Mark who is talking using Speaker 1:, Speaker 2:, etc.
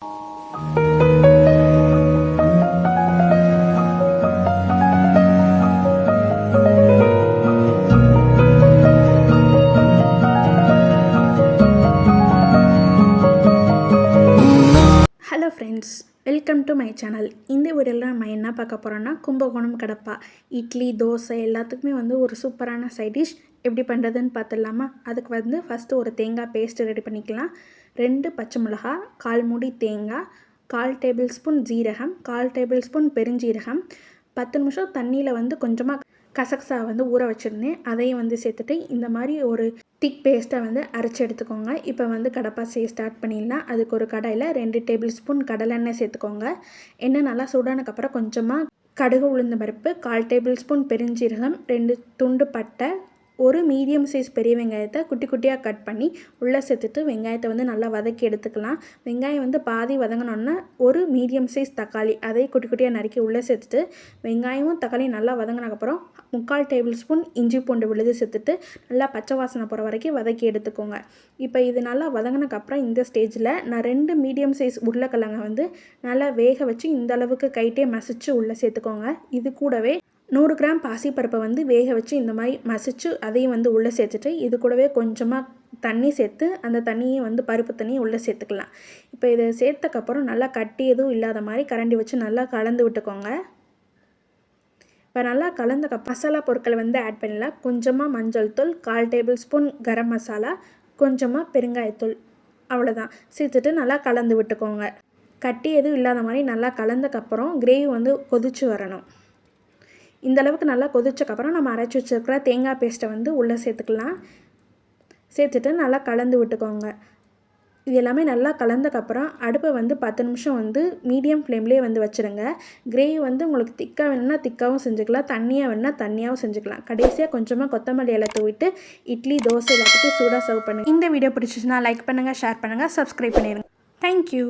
Speaker 1: Hello friends, welcome to my channel. இந்த வீடியோவில் நம்ம என்ன பார்க்க போகிறோன்னா, கும்பகோணம் கடப்பா இட்லி தோசை எல்லாத்துக்குமே வந்து ஒரு சூப்பரான சைட் டிஷ் எப்படி பண்ணுறதுன்னு பார்த்துடலாமா? அதுக்கு வந்து ஃபஸ்ட்டு ஒரு தேங்காய் பேஸ்ட்டு ரெடி பண்ணிக்கலாம். 2 பச்சை மிளகா, 1/4 மூடி தேங்காய், 1/4 டேபிள் ஸ்பூன் ஜீரகம், 1/4 டேபிள் ஸ்பூன் பெருஞ்சீரகம், 10 நிமிஷம் தண்ணியில் வந்து கொஞ்சமாக கசகசா வந்து ஊற வச்சுருந்தேன். அதையும் வந்து சேர்த்துட்டு இந்த மாதிரி ஒரு திக் பேஸ்ட்டாக வந்து அரைச்சி எடுத்துக்கோங்க. இப்போ வந்து கடப்பா செய்ய ஸ்டார்ட் பண்ணிடலாம். அதுக்கு ஒரு கடாயில் 2 டேபிள் ஸ்பூன் கடலெண்ணெய் சேர்த்துக்கோங்க. எண்ணெய் நல்லா சூடானதுக்கப்புறம் கொஞ்சமாக கடுகு உளுந்த பருப்பு, 1/4 டேபிள் ஸ்பூன் பெருஞ்சீரகம், 2 துண்டு பட்டை, ஒரு மீடியம் சைஸ் பெரிய வெங்காயத்தை குட்டி குட்டியாக கட் பண்ணி உள்ளே சேர்த்துட்டு வெங்காயத்தை வந்து நல்லா வதக்கி எடுத்துக்கலாம். வெங்காயம் வந்து பாதி வதங்கினோன்னா ஒரு மீடியம் சைஸ் தக்காளி அதை குட்டி குட்டியாக நறுக்கி உள்ளே சேர்த்துட்டு வெங்காயமும் தக்காளியும் நல்லா வதங்கினதுக்கப்புறம் 3/4 டேபிள் ஸ்பூன் இஞ்சி பூண்டு விழுது சேர்த்துட்டு நல்லா பச்சை வாசனை போகிற வரைக்கும் வதக்கி எடுத்துக்கோங்க. இப்போ இது நல்லா வதங்கினதுக்கப்புறம் இந்த ஸ்டேஜில் நான் 2 மீடியம் சைஸ் உருளைக்கிழங்கை வந்து நல்லா வேக வச்சு இந்த அளவுக்கு கைட்டே மசிச்சு உள்ளே சேர்த்துக்கோங்க. இது கூடவே 100 கிராம் பாசிப்பருப்பை வந்து வேக வச்சு இந்த மாதிரி மசிச்சு அதையும் வந்து உள்ளே சேர்த்துட்டு இது கூடவே கொஞ்சமாக தண்ணி சேர்த்து அந்த தண்ணியை வந்து பருப்பு தண்ணியை உள்ளே சேர்த்துக்கலாம். இப்போ இதை சேர்த்தக்கப்புறம் நல்லா கட்டி எதுவும் இல்லாத மாதிரி கரண்டி வச்சு நல்லா கலந்து விட்டுக்கோங்க. இப்போ நல்லா கலந்த மசாலா பொருட்களை வந்து ஆட் பண்ணலாம். கொஞ்சமாக மஞ்சள் தூள், 1/4 டேபிள் ஸ்பூன் கரம் மசாலா, கொஞ்சமாக பெருங்காயத்தூள், அவ்வளோதான் சேர்த்துட்டு நல்லா கலந்து விட்டுக்கோங்க. கட்டி எதுவும் இல்லாத மாதிரி நல்லா கலந்தக்கப்புறம் கிரேவி வந்து கொதிச்சு வரணும். இந்த அளவுக்கு நல்லா கொதிச்சக்கப்புறம் நம்ம அரைச்சி வச்சுருக்கிற தேங்காய் பேஸ்ட்டை வந்து உள்ளே சேர்த்துக்கலாம். சேர்த்துட்டு நல்லா கலந்து விட்டுக்கோங்க. இது எல்லாமே நல்லா கலந்தக்கப்புறம் அடுப்பை வந்து 10 நிமிஷம் வந்து மீடியம் ஃப்ளேம்லேயே வந்து வச்சுருங்க. கிரேவி வந்து உங்களுக்கு திக்காக வேணும்னா திக்காகவும் செஞ்சுக்கலாம், தண்ணியாக வேணும்னா தண்ணியாகவும் செஞ்சுக்கலாம். கடைசியாக கொஞ்சமாக கொத்தமல்லி இலை தூவிட்டு இட்லி தோசை எல்லாத்துக்கும் சூடாக சர்வ் பண்ணுங்கள். இந்த வீடியோ பிடிச்சிச்சுன்னா லைக் பண்ணுங்கள், ஷேர் பண்ணுங்கள், சப்ஸ்கிரைப் பண்ணிடுங்க. தேங்க்யூ.